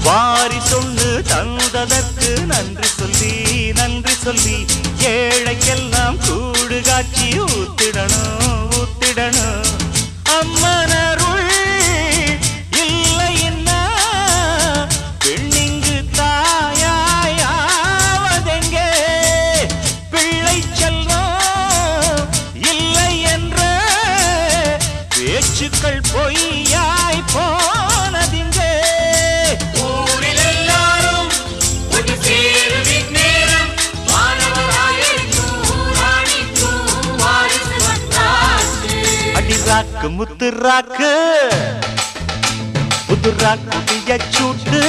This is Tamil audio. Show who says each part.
Speaker 1: வாரி சொல்லு தந்ததற்கு நன்றி சொல்லி ஏழைக்கெல்லாம் கூடு காட்சி ஊத்திடணும் அம்மனருள் இல்லைன்னா பெண்ணிங்கு தாயாவதெங்கே பிள்ளை செல்வம் இல்லை என்ற பேச்சுக்கள் பொய்யாய் போனதிங்கே
Speaker 2: ஊரில் எல்லாரும் ஒரு சேருவின் நேரம் வானவராயிருக்கும் ராணிக்கும் வாரிசு வந்தாச்சு.
Speaker 1: அடி ராக்கு முத்து ராக்கு புது ராக்கு சூட்டு